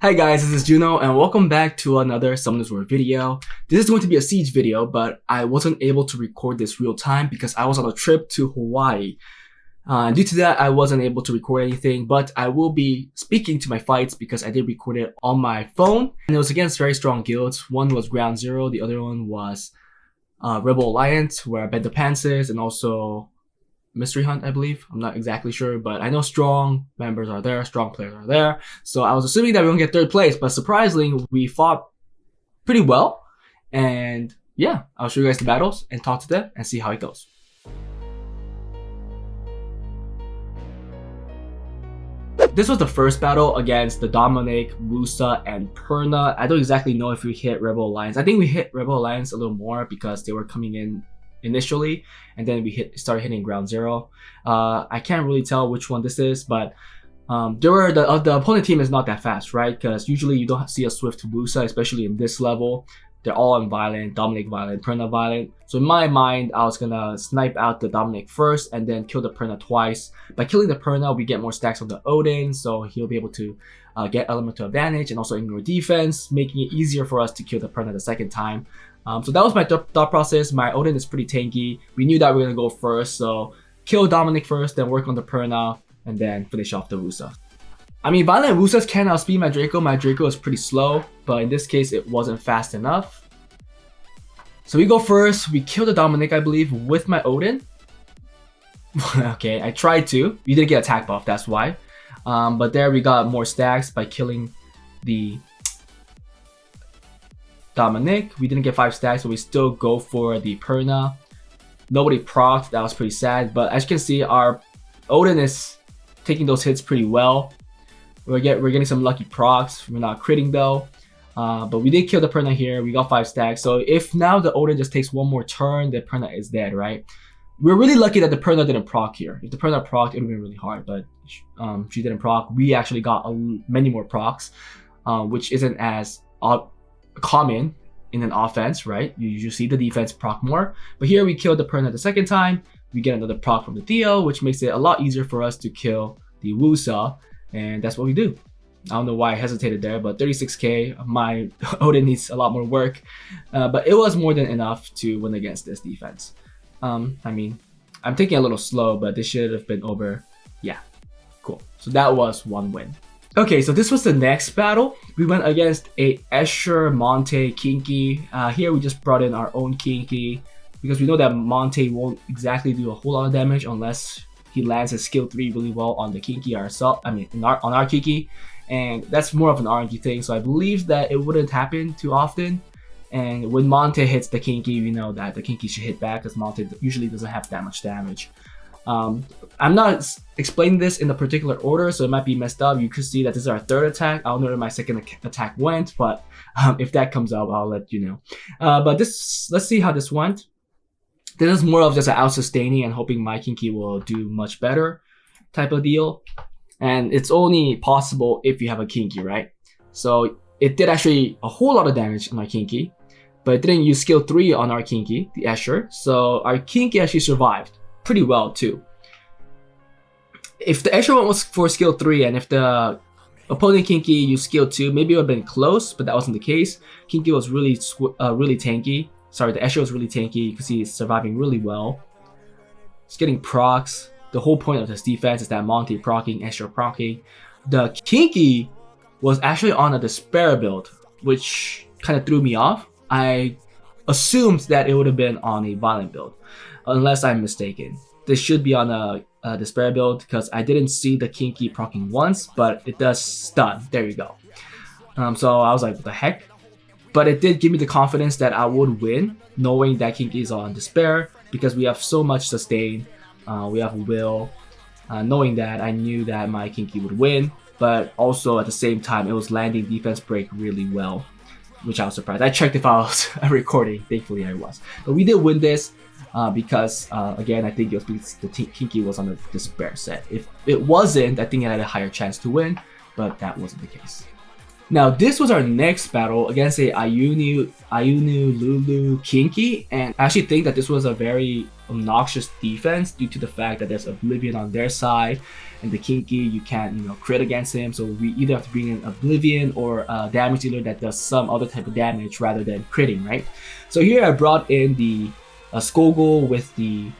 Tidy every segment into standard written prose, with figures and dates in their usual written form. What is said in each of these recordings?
Hi guys, this is Juno and welcome back to another Summoners War video. This is going to be a Siege video, but I wasn't able to record this real time because I was on a trip to Hawaii. Due to that, I wasn't able to record anything, but I will be speaking to my fights because I did record it on my phone. And it was against very strong guilds. One was Ground Zero, the other one was Rebel Alliance, where Bento Pants is, and also Mystery Hunt, I believe. I'm not exactly sure, but I know strong members are there, strong players are there. So I was assuming that we were going to get third place, but surprisingly, we fought pretty well. And yeah, I'll show you guys the battles and talk to them and see how it goes. This was the first battle against the Dominic, Musa, and Perna. I don't exactly know if we hit Rebel Alliance. I think we hit Rebel Alliance a little more because they were coming in initially, and then we started hitting Ground Zero. I can't really tell which one this is, but the opponent team is not that fast, right? Because usually you don't see a swift Musa, especially in this level. They're all in violent, Dominic violent, Perna violent. So in my mind, I was gonna snipe out the Dominic first and then kill the Perna twice. By killing the Perna, we get more stacks on the Odin, so he'll be able to get elemental advantage and also ignore defense, making it easier for us to kill the Perna the second time. So that was my thought process. My Odin is pretty tanky. We knew that we were gonna go first, so kill Dominic first, then work on the Perna, and then finish off the Musa. I mean, violent Musas can outspeed my Draco. My Draco is pretty slow, but in this case, it wasn't fast enough. So we go first. We kill the Dominic, I believe, with my Odin. Okay, I tried to. We didn't get attack buff, that's why. But there we got more stacks by killing the Dominic. We didn't get 5 stacks, so we still go for the Perna. Nobody procced. That was pretty sad. But as you can see, our Odin is taking those hits pretty well. We're getting some lucky procs. We're not critting though. But we did kill the Perna here. We got 5 stacks. So if now the Odin just takes one more turn, the Perna is dead, right? We're really lucky that the Perna didn't proc here. If the Perna procced, it would have been really hard. But she didn't proc. We actually got many more procs, which isn't as common in an offense, right? You see the defense proc more. But here we killed the Perna the second time. We get another proc from the Theo, which makes it a lot easier for us to kill the Musa. And that's what we do. I don't know why I hesitated there, but 36k, my Odin needs a lot more work. But it was more than enough to win against this defense. I mean, I'm taking a little slow, but this should have been over. Yeah, cool. So that was one win. Okay, so this was the next battle. We went against a Escher Monte Kinky. Here we just brought in our own Kinky because we know that Monte won't exactly do a whole lot of damage unless he lands his skill 3 really well on the Kinky ourselves. I mean, on our Kinky, and that's more of an RNG thing. So I believe that it wouldn't happen too often. And when Monte hits the Kinky, we know that the Kinky should hit back because Monte usually doesn't have that much damage. I'm not explaining this in a particular order, so it might be messed up. You could see that this is our third attack. I don't know where my second attack went, but if that comes up, I'll let you know. But let's see how this went. This is more of just an out-sustaining and hoping my Kinky will do much better type of deal. And it's only possible if you have a Kinky, right? So it did actually a whole lot of damage on my Kinky, but it didn't use skill 3 on our Kinky, the Escher. So our Kinky actually survived pretty well too. If the Escher was for skill 3 and if the opponent Kinky used skill 2, maybe it would have been close, but that wasn't the case. Kinky was really tanky. Sorry, the Escher was really tanky. You can see he's surviving really well. He's getting procs. The whole point of this defense is that Monte proccing, Escher proccing. The Kinky was actually on a Despair build, which kind of threw me off. I assumed that it would have been on a Violent build, unless I'm mistaken. This should be on a Despair build because I didn't see the Kinky proccing once, but it does stun. There you go. So I was like, what the heck? But it did give me the confidence that I would win, knowing that Kinky is on Despair because we have so much sustain. We have Will. Knowing that, I knew that my Kinky would win, but also at the same time, it was landing defense break really well, which I was surprised. I checked if I was recording. Thankfully, I was. But we did win this because, again, I think it was because the Kinky was on the Despair set. If it wasn't, I think I had a higher chance to win, but that wasn't the case. Now, this was our next battle against a Ayunu LULU Kinky, and I actually think that this was a very obnoxious defense due to the fact that there's Oblivion on their side, and the Kinky you can't crit against him. So we either have to bring in Oblivion or a damage dealer that does some other type of damage rather than critting, right? So here I brought in the Skogul with the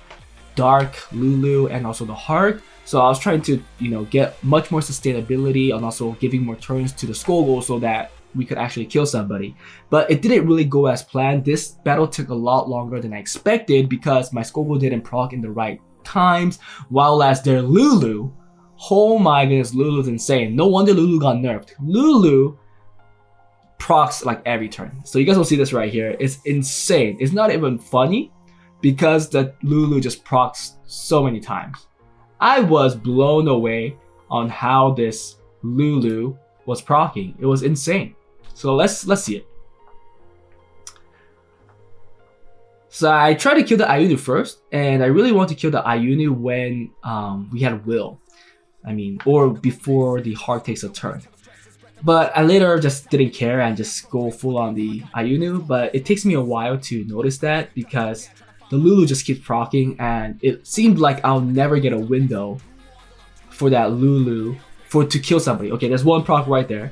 Dark Lulu and also the Heart. So I was trying to get much more sustainability and also giving more turns to the Skogul so that we could actually kill somebody. But it didn't really go as planned. This battle took a lot longer than I expected because my Skogul didn't proc in the right times, while as their Lulu, oh my goodness, Lulu's insane. No wonder Lulu got nerfed. Lulu procs like every turn. So you guys will see this right here. It's insane. It's not even funny because the Lulu just procs so many times. I was blown away on how this Lulu was proccing. It was insane. So let's see it. So I tried to kill the Ayunu first, and I really want to kill the Ayunu when we had Will. Or before the Heart takes a turn. But I later just didn't care and just go full on the Ayunu. But it takes me a while to notice that because the Lulu just keeps proccing, and it seemed like I'll never get a window for that Lulu to kill somebody. Okay, there's one proc right there.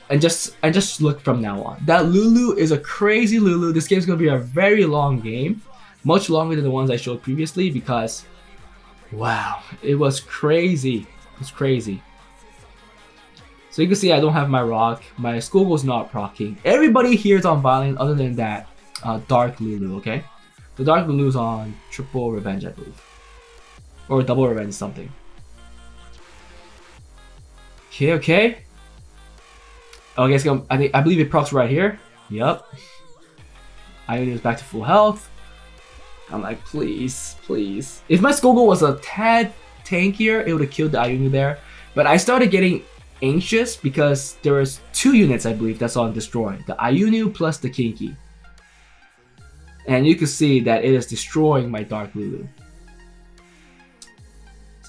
And just look from now on. That Lulu is a crazy Lulu. This game's gonna be a very long game. Much longer than the ones I showed previously because wow, it was crazy. It was crazy. So you can see I don't have my rock. My Skogul's not proccing. Everybody here is on violent other than that Dark Lulu, okay? The Dark Lulu's on triple revenge, I believe. Or double revenge something. Okay. Oh, I guess I believe it procs right here. Yup. Ayunu is back to full health. I'm like, please. If my Skogul was a tad tankier, it would have killed the Ayunu there. But I started getting anxious because there was 2 units, I believe, that's on destroy. The Ayunu plus the Kinky. And you can see that it is destroying my Dark Lulu.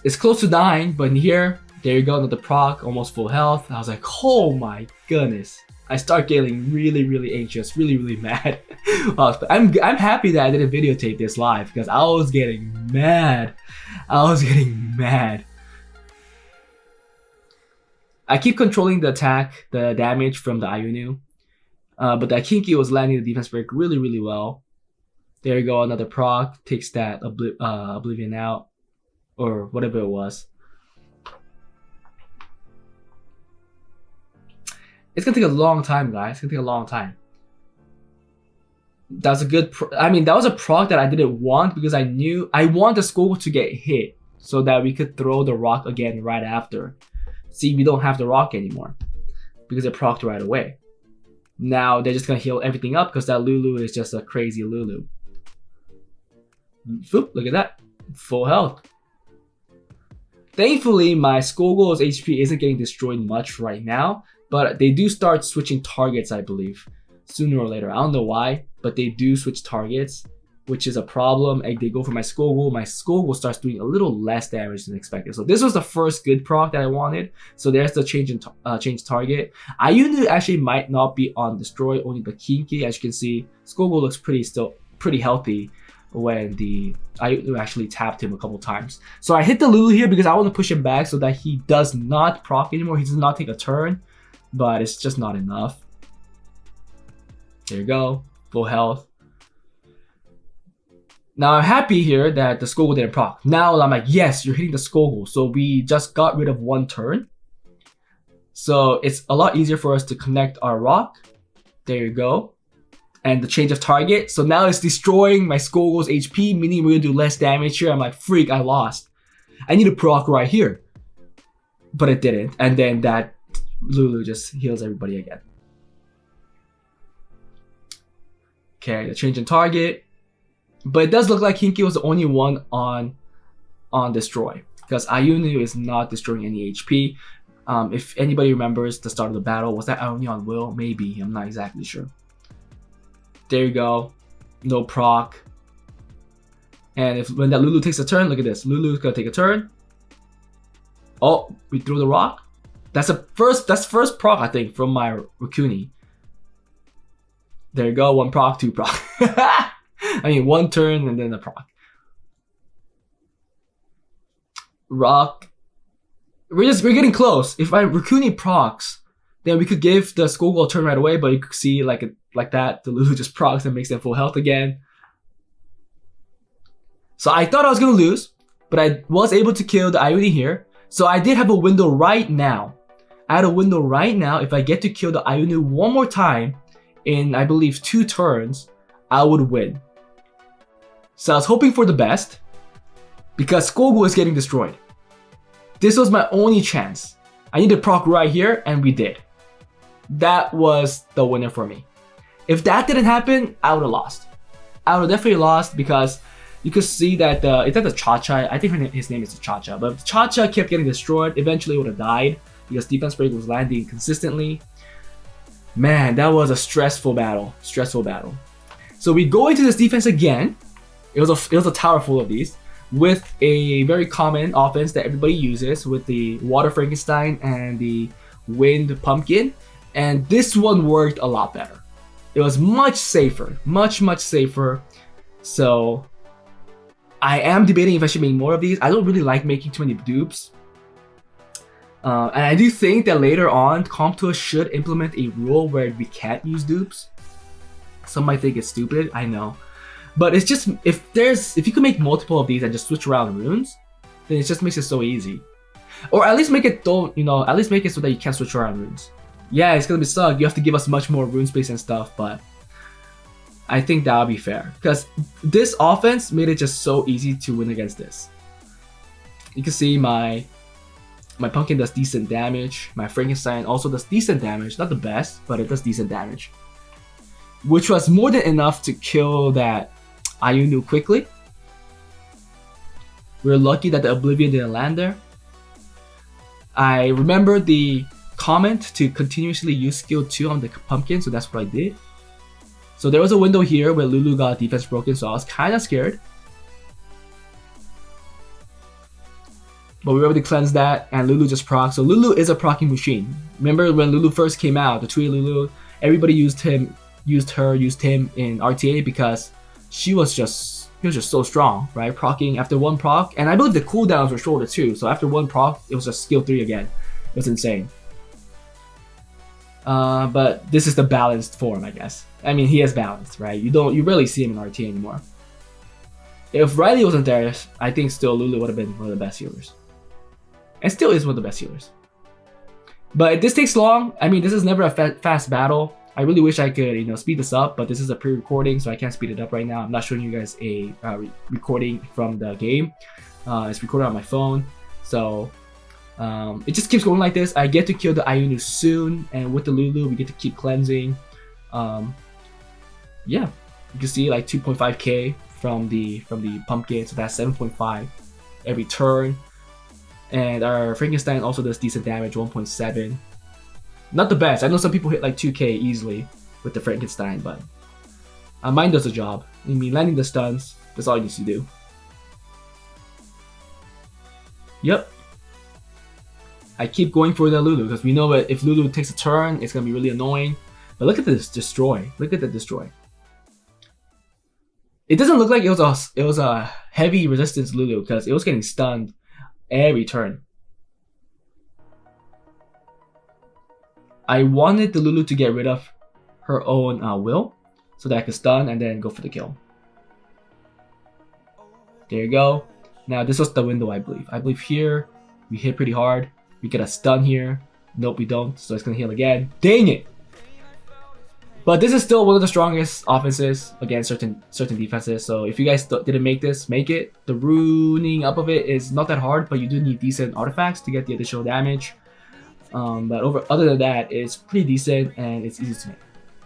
It's close to dying, but in here, there you go, another proc, almost full health. I was like, oh my goodness. I start getting really anxious, really mad. I'm happy that I didn't videotape this live because I was getting mad. I keep controlling the attack, the damage from the Ayunu. But that Kinky was landing the defense break really well. There you go, another proc, takes that Oblivion out. Or whatever it was. It's gonna take a long time, guys. It's gonna take a long time. That's a good. That was a proc that I didn't want because I knew I want the Skogul to get hit so that we could throw the rock again right after. See, we don't have the rock anymore because it procced right away. Now they're just gonna heal everything up because that Lulu is just a crazy Lulu. Look at that, full health. Thankfully, my Skogul's HP isn't getting destroyed much right now. But they do start switching targets, I believe, sooner or later. I don't know why, but they do switch targets, which is a problem. And they go for my Skogul. My Skogul starts doing a little less damage than expected. So this was the first good proc that I wanted. So there's the change target. Ayunu actually might not be on destroy, only the Kinky. As you can see, Skogul looks still pretty healthy when the Ayunu actually tapped him a couple times. So I hit the Lulu here because I want to push him back so that he does not proc anymore. He does not take a turn. But it's just not enough. There you go, full health. Now I'm happy here that the Skogul didn't proc. Now I'm like, yes, you're hitting the Skogul. So we just got rid of 1 turn. So it's a lot easier for us to connect our rock. There you go. And the change of target. So now it's destroying my Skogul's HP, meaning we're gonna do less damage here. I'm like, freak, I lost. I need a proc right here. But it didn't. And then that Lulu just heals everybody again. Okay, the change in target. But it does look like Kinky was the only one on destroy. Because Ayunu is not destroying any HP. If anybody remembers the start of the battle, was that only on Will? Maybe, I'm not exactly sure. There you go. No proc. And when that Lulu takes a turn, look at this. Lulu's gonna take a turn. Oh, we threw the rock. That's first proc, I think, from my Rakuni. There you go, 1 proc, 2 proc. 1 turn and then a proc. rock. We're getting close. If Raccoon procs, then we could give the Skullgirl a turn right away, but you could see like that, the Lulu just procs and makes them full health again. So I thought I was gonna lose, but I was able to kill the Ione here. So I did have a window right now. I had a window right now. If I get to kill the Ione one more time in, I believe, 2 turns, I would win. So I was hoping for the best because Skullgirl is getting destroyed. This was my only chance. I need to proc right here, and we did. That was the winner for me. If that didn't happen, I would have lost. I would have definitely lost because you could see that it's not the Cha-Cha. I think his name is the Cha-Cha. But if Cha-Cha kept getting destroyed, eventually it would have died because defense break was landing consistently. Man, that was a stressful battle. Stressful battle. So we go into this defense again. It was a tower full of these with a very common offense that everybody uses with the Water Frankenstein and the Wind Pumpkin. And this one worked a lot better. It was much safer. Much safer. So I am debating if I should make more of these. I don't really like making too many dupes. And I do think that later on, Comptour should implement a rule where we can't use dupes. Some might think it's stupid, I know. But it's just, if you can make multiple of these and just switch around runes, then it just makes it so easy. Or at least make it at least make it so that you can't switch around runes. Yeah, it's gonna be suck. You have to give us much more rune space and stuff, but I think that would be fair. Because this offense made it just so easy to win against this. You can see my pumpkin does decent damage. My Frankenstein also does decent damage. Not the best, but it does decent damage. Which was more than enough to kill that Ione quickly. We're lucky that the Oblivion didn't land there. I remember the comment to continuously use skill 2 on the pumpkin, so that's what I did. So there was a window here where Lulu got defense broken, so I was kind of scared. But we were able to cleanse that, and Lulu just proc. So Lulu is a procking machine. Remember when Lulu first came out, the Tweety Lulu, everybody used him in RTA because he was just so strong, right? Procking after 1 proc, and I believe the cooldowns were shorter too. So after 1 proc, it was just skill 3 again. It was insane. But this is the balanced form, I guess. I mean, he is balanced, right? You rarely see him in RTA anymore. If Riley wasn't there, I think still Lulu would have been one of the best healers. And still is one of the best healers. But if this takes long, I mean, this is never a fast battle. I really wish I could, speed this up, but this is a pre-recording, so I can't speed it up right now. I'm not showing you guys a recording from the game. It's recorded on my phone, so it just keeps going like this. I get to kill the Ione soon, and with the Lulu, we get to keep cleansing. Yeah, you can see like 2.5k from the pumpkin, so that's 7.5 every turn. And our Frankenstein also does decent damage, 1.7. Not the best. I know some people hit like 2k easily with the Frankenstein, but mine does the job. I mean, landing the stuns, that's all you need to do. Yep. I keep going for the Lulu because we know that if Lulu takes a turn, it's going to be really annoying. But look at this destroy. Look at the destroy. It doesn't look like it was a heavy resistance Lulu because it was getting stunned every turn. I wanted the Lulu to get rid of her own will so that I could stun and then go for the kill. There you go. Now this was the window, I believe. I believe here we hit pretty hard. We get a stun here. Nope, we don't. So it's gonna heal again. Dang it! But this is still one of the strongest offenses against certain defenses. So if you guys didn't make this, make it. The ruining up of it is not that hard, but you do need decent artifacts to get the additional damage. But other than that, it's pretty decent and it's easy to make.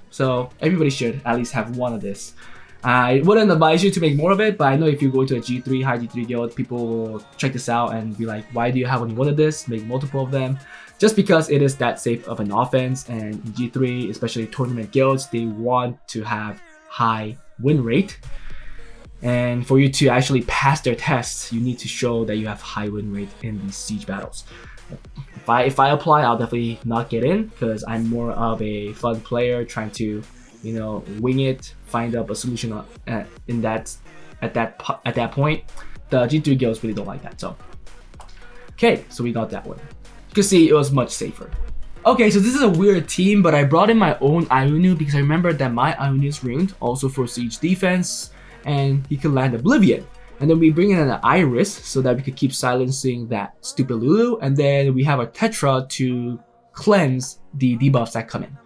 So everybody should at least have one of this. I wouldn't advise you to make more of it, but I know if you go to a G3, high G3 guild, people will check this out and be like, why do you have only one of this? Make multiple of them. Just because it is that safe of an offense, and in G3, especially tournament guilds, they want to have high win rate. And for you to actually pass their tests, you need to show that you have high win rate in these siege battles. If I apply, I'll definitely not get in because I'm more of a fun player trying to, wing it, find up a solution at that point. The G3 guilds really don't like that. So Okay, so we got that one. You can see it was much safer. Okay, so this is a weird team, but I brought in my own Ionu because I remembered that my Ionu is ruined, also for siege defense, and he can land Oblivion. And then we bring in an Iris so that we could keep silencing that stupid Lulu, and then we have a Tetra to cleanse the debuffs that come in.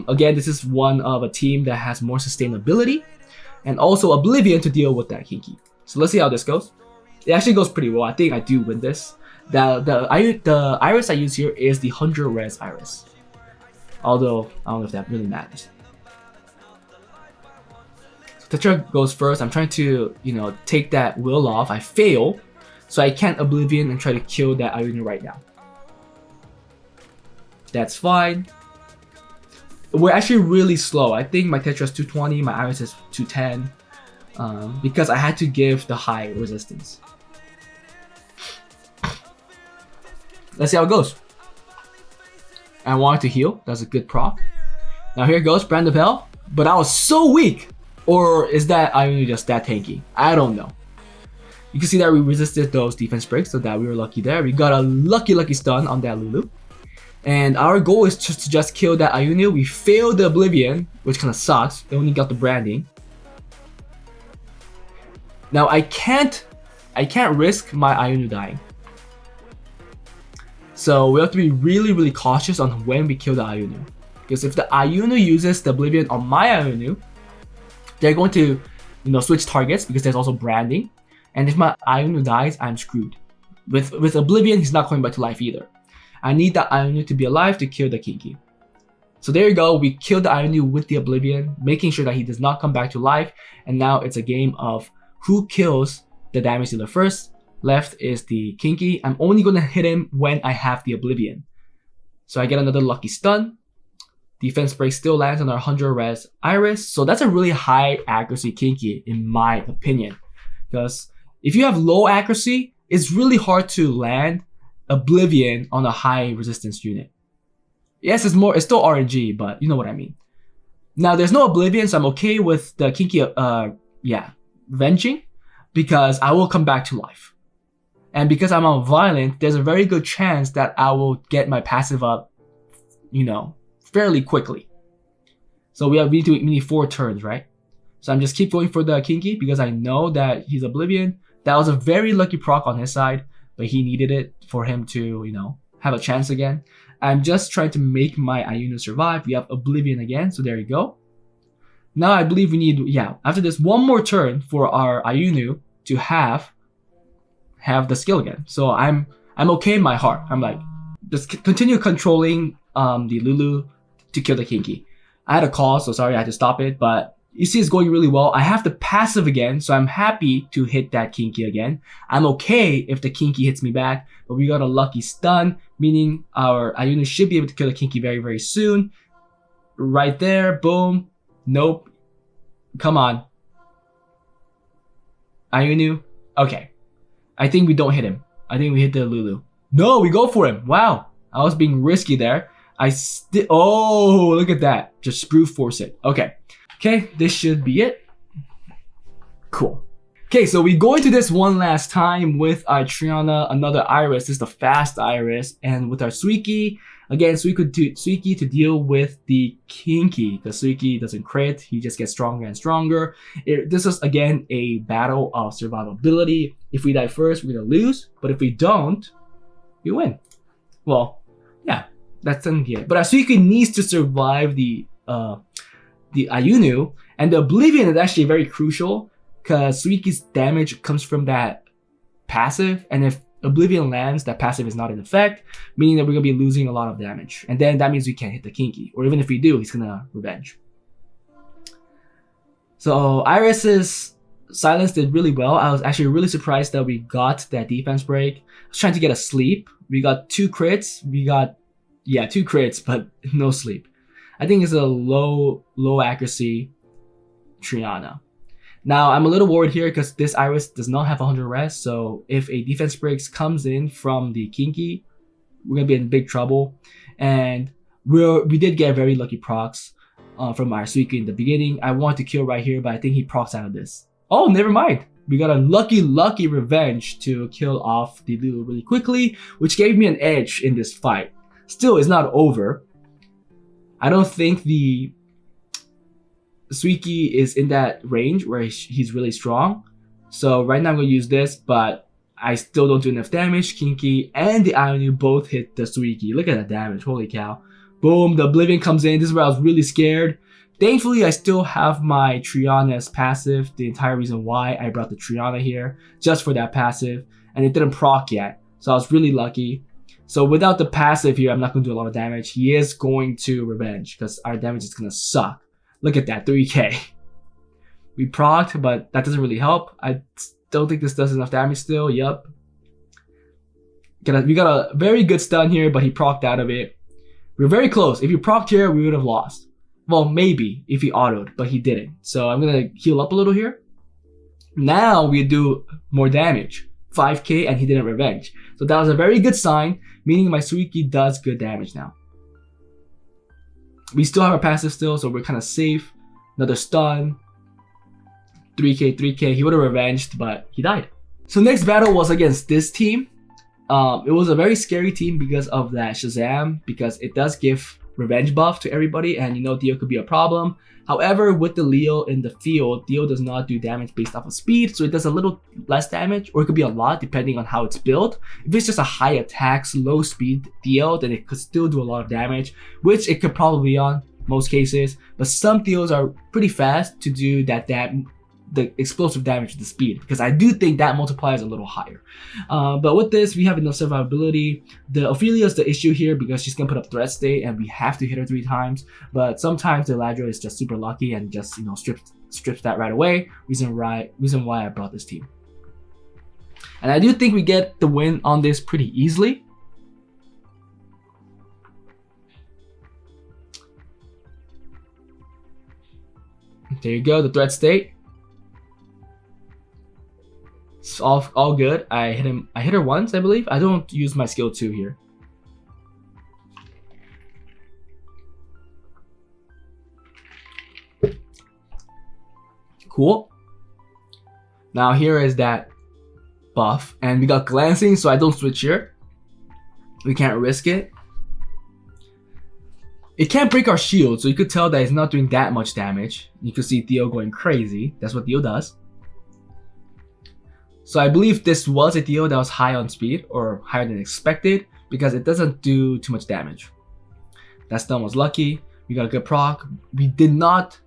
Again, this is one of a team that has more sustainability, and also Oblivion to deal with that Kinky. So let's see how this goes. It actually goes pretty well. I think I do win this. The Iris I use here is the 100 res Iris. Although, I don't know if that really matters. So Tetra goes first. I'm trying to, take that will off. I fail. So I can't Oblivion and try to kill that Ionu right now. That's fine. We're actually really slow. I think my Tetra is 220, my Iris is 210. Because I had to give the high resistance. Let's see how it goes. I wanted to heal. That's a good proc. Now here goes Brand of Hell. But I was so weak. Or is that Ionu just that tanky? I don't know. You can see that we resisted those defense breaks, so that we were lucky there. We got a lucky stun on that Lulu. And our goal is just to kill that Ionu. We failed the Oblivion, which kind of sucks. They only got the branding. Now I can't risk my Ionu dying. So we have to be really cautious on when we kill the Ionu. Because if the Ionu uses the Oblivion on my Ionu, they're going to, switch targets because there's also branding. And if my Ionu dies, I'm screwed. With Oblivion, he's not coming back to life either. I need the Ionu to be alive to kill the Kinky. So there you go, we killed the Ionu with the Oblivion, making sure that he does not come back to life. And now it's a game of who kills the damage dealer first. Left is the Kinky. I'm only going to hit him when I have the Oblivion. So I get another lucky stun. Defense break still lands on our 100 res Iris. So that's a really high accuracy Kinky in my opinion. Because if you have low accuracy, it's really hard to land Oblivion on a high resistance unit. Yes, it's still RNG, but you know what I mean. Now there's no Oblivion, so I'm okay with the Kinky venging, because I will come back to life. And because I'm on violent, there's a very good chance that I will get my passive up, fairly quickly. So we need 4 turns, right? So I'm just keep going for the Kinky because I know that he's Oblivion. That was a very lucky proc on his side, but he needed it for him to, have a chance again. I'm just trying to make my Ionu survive. We have Oblivion again, so there you go. Now I believe we need, after this, one more turn for our Ionu to have the skill again. So I'm okay in my heart. I'm like, just continue controlling the Lulu to kill the Kinky. I had a call, so sorry I had to stop it, but you see it's going really well. I have the passive again, so I'm happy to hit that Kinky again. I'm okay if the Kinky hits me back, but we got a lucky stun, meaning our Ionu should be able to kill the Kinky very soon. Right there, boom. Nope. Come on. Ionu. Okay. I think we don't hit him. I think we hit the Lulu. No, we go for him. Wow. I was being risky there. Oh, look at that. Just brute force it. Okay. Okay, this should be it. Cool. Okay, so we go into this one last time with our Triana, another Iris. This is the fast Iris. And with our Sweety, again, Sweety to deal with the Kinky. The Sweety doesn't crit. He just gets stronger and stronger. This is, again, a battle of survivability. If we die first, we're going to lose. But if we don't, we win. Well, yeah, that's in here. But our Sweety needs to survive the Ionu, and the Oblivion is actually very crucial because Sweety's damage comes from that passive, and if Oblivion lands, that passive is not in effect, meaning that we're going to be losing a lot of damage, and then that means we can't hit the Kinky, or even if we do, he's going to revenge. So Iris's silence did really well. I was actually really surprised that we got that defense break. I was trying to get a sleep. We got 2 crits. We got, 2 crits, but no sleep. I think it's a low accuracy Triana. Now, I'm a little worried here because this Iris does not have 100 res, so if a defense breaks comes in from the Kinky, we're going to be in big trouble. And we did get very lucky procs from our Sweety in the beginning. I wanted to kill right here, but I think he procs out of this. Oh, never mind. we got a lucky revenge to kill off the LULU really quickly, which gave me an edge in this fight. Still, it's not over. I don't think the Sweety is in that range where he's really strong. So right now I'm going to use this, but I still don't do enough damage. Kinky and the Ionu both hit the Sweety. Look at that damage, holy cow. Boom, the Oblivion comes in. This is where I was really scared. Thankfully, I still have my Triana as passive. The entire reason why I brought the Triana here, just for that passive. And it didn't proc yet, so I was really lucky. So without the passive here, I'm not going to do a lot of damage. He is going to revenge, because our damage is going to suck. Look at that, 3k. We procced, but that doesn't really help. I don't think this does enough damage still. Yup. We got a very good stun here, but he procced out of it. We're very close. If you procced here, we would have lost. Well, maybe if he autoed, but he didn't. So I'm going to heal up a little here. Now we do more damage. 5k, and he didn't revenge. So that was a very good sign, meaning my Sweety does good damage now. We still have our passive still, so we're kind of safe. Another stun. 3k, 3k. He would have revenged, but he died. So next battle was against this team. It was a very scary team because of that Shazam, because it does give revenge buff to everybody, and you know Theo could be a problem. However, with the Leo in the field, Theo does not do damage based off of speed, so it does a little less damage, or it could be a lot depending on how it's built. If it's just a high attack, low speed Theo, then it could still do a lot of damage, which it could probably be on most cases. But some Theos are pretty fast to do the explosive damage with the speed, because I do think that multiplier is a little higher. But with this, we have enough survivability. The Ophelia is the issue here because she's gonna put up threat state and we have to hit her 3 times. But sometimes the Eladro is just super lucky and just, you know, strips that right away. Reason why I brought this team. And I do think we get the win on this pretty easily. There you go, the threat state. It's all good. I hit her once, I believe. I don't use my skill 2 here. Cool. Now here is that buff, and we got glancing, so I don't switch here. We can't risk it. It can't break our shield, so you could tell that it's not doing that much damage. You could see Theo going crazy. That's what Theo does. So I believe this was a Theo that was high on speed, or higher than expected, because it doesn't do too much damage. That stun was lucky. We got a good proc. We did not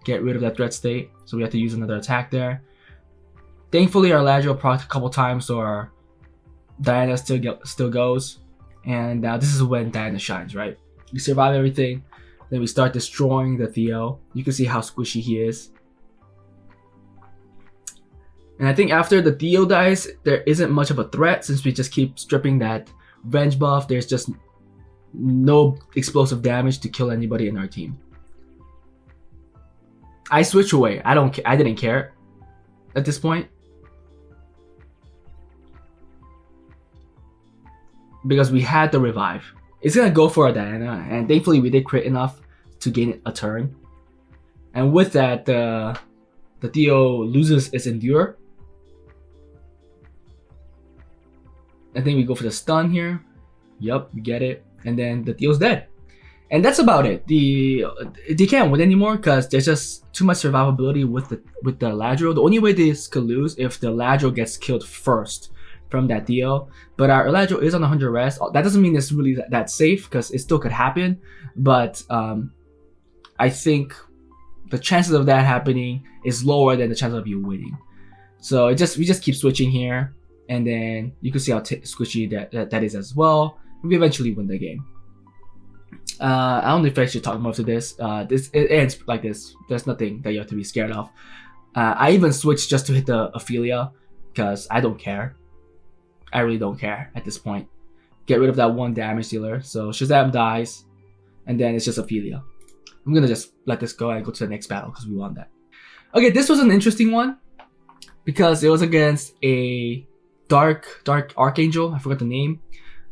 get rid of that threat state, so we have to use another attack there. Thankfully, our Ladro procced a couple times, so our Diana still goes. And now this is when Diana shines, right? We survive everything, then we start destroying the Theo. You can see how squishy he is. And I think after the Theo dies, there isn't much of a threat since we just keep stripping that revenge buff. There's just no explosive damage to kill anybody in our team. I switch away. I didn't care at this point, because we had the revive. It's gonna go for a Diana, and thankfully we did crit enough to gain a turn. And with that, the Theo loses its endure. I think we go for the stun here. Yup, we get it. And then the Theo's dead. And that's about it. They can't win anymore because there's just too much survivability with the Ladro. The only way this could lose if the Ladro gets killed first from that Theo. But our Ladro is on 100 rest. That doesn't mean it's really that safe, because it still could happen. But I think the chances of that happening is lower than the chances of you winning. So we just keep switching here. And then you can see how squishy that is as well. We eventually win the game. I don't know if I should talk more to this. It ends like this. There's nothing that you have to be scared of. I even switched just to hit the Ophelia, because I don't care. I really don't care at this point. Get rid of that 1 damage dealer. So Shazam dies, and then it's just Ophelia. I'm gonna just let this go and go to the next battle because we won that. Okay, this was an interesting one because it was against a dark archangel. I forgot the name.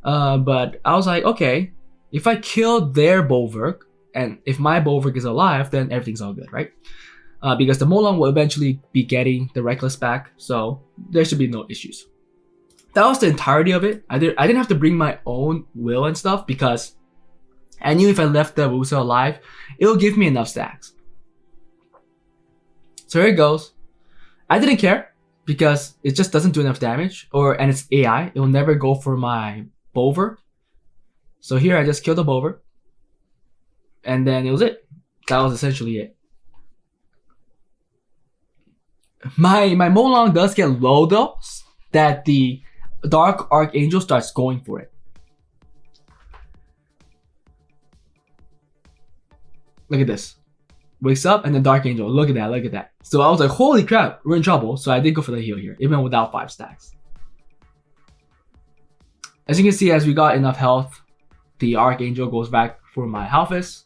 But I was like, okay, if I kill their Bulwark, and if my Bulwark is alive, then everything's all good, right? because the Molong will eventually be getting the Reckless back, so there should be no issues. That was the entirety of it. I didn't have to bring my own will and stuff because I knew if I left the Musa alive, it will give me enough stacks. So here it goes. I didn't care because it just doesn't do enough damage, and it's AI. It will never go for my Bover. So here I just killed the Bover, and then it was it. That was essentially it. My Molong does get low though, that the Dark Archangel starts going for it. Look at this. Wakes up and the Dark Angel. Look at that, look at that. So I was like, holy crap, we're in trouble. So I did go for the heal here, even without 5 stacks. As you can see, as we got enough health, the Archangel goes back for my Halfist.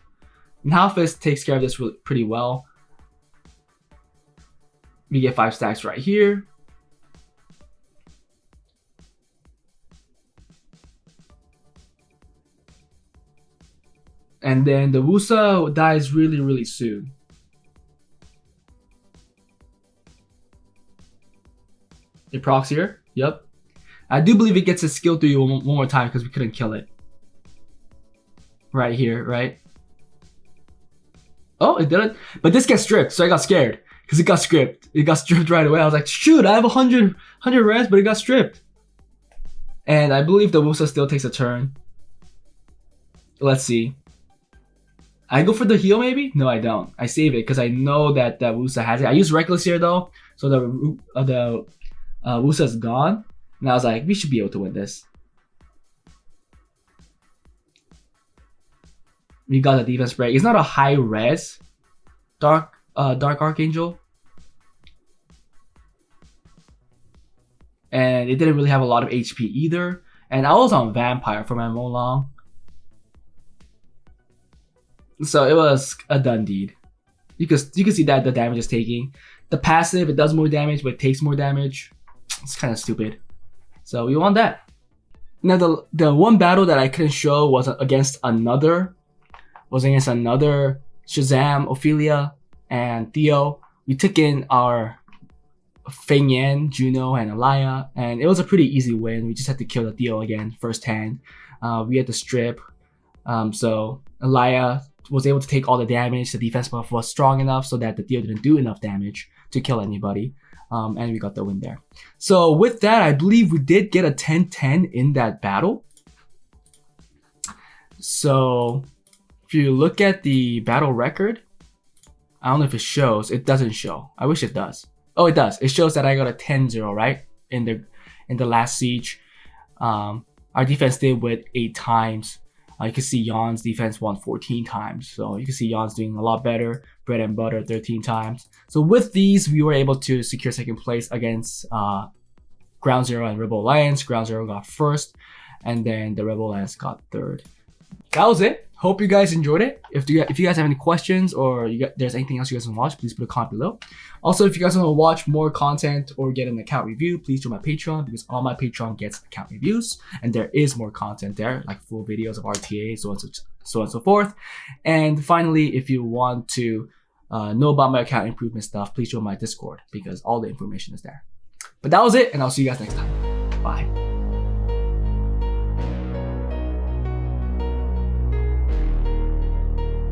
And Halfist takes care of this pretty well. We get 5 stacks right here. And then the Musa dies really, really soon. It procs here. Yep. I do believe it gets a skill through you one more time because we couldn't kill it. Right here, right? Oh, it didn't. But this gets stripped, so I got scared. Because it got stripped. It got stripped right away. I was like, shoot, I have 100 res, but it got stripped. And I believe the Musa still takes a turn. Let's see. I go for the heal maybe? No, I don't. I save it because I know that the Musa has it. I use Reckless here though, so the Musa is gone. And I was like, we should be able to win this. We got a defense break. It's not a high res Dark Archangel. And it didn't really have a lot of HP either. And I was on Vampire for my Molong. So it was a done deed. You can see that the damage is taking. The passive, it does more damage, but it takes more damage. It's kind of stupid. So we won that. Now the one battle that I couldn't show was against another Shazam, Ophelia, and Theo. We took in our Feng Yan, Juno, and Elia, and it was a pretty easy win. We just had to kill the Theo again first hand. We had to strip. So Elia was able to take all the damage. The defense buff was strong enough so that the Theo didn't do enough damage to kill anybody. And we got the win there. So with that, I believe we did get a 10-10 in that battle. So if you look at the battle record, I don't know if it shows. It doesn't show. I wish it does. Oh, it does. It shows that I got a 10-0, right? In the last siege. Our defense did with 8 times. You can see Jan's defense won 14 times. So you can see Jan's doing a lot better. Bread and Butter 13 times. So with these, we were able to secure second place against Ground Zero and Rebel Alliance. Ground Zero got first, and then the Rebel Alliance got third. That was it. Hope you guys enjoyed it. If you guys have any questions or there's anything else you guys want to watch, please put a comment below. Also, if you guys want to watch more content or get an account review, please join my Patreon because all my Patreon gets account reviews, and there is more content there, like full videos of RTA, so on and so forth. And finally, if you want to know about my account improvement stuff, please join my Discord because all the information is there. But that was it, and I'll see you guys next time. Bye.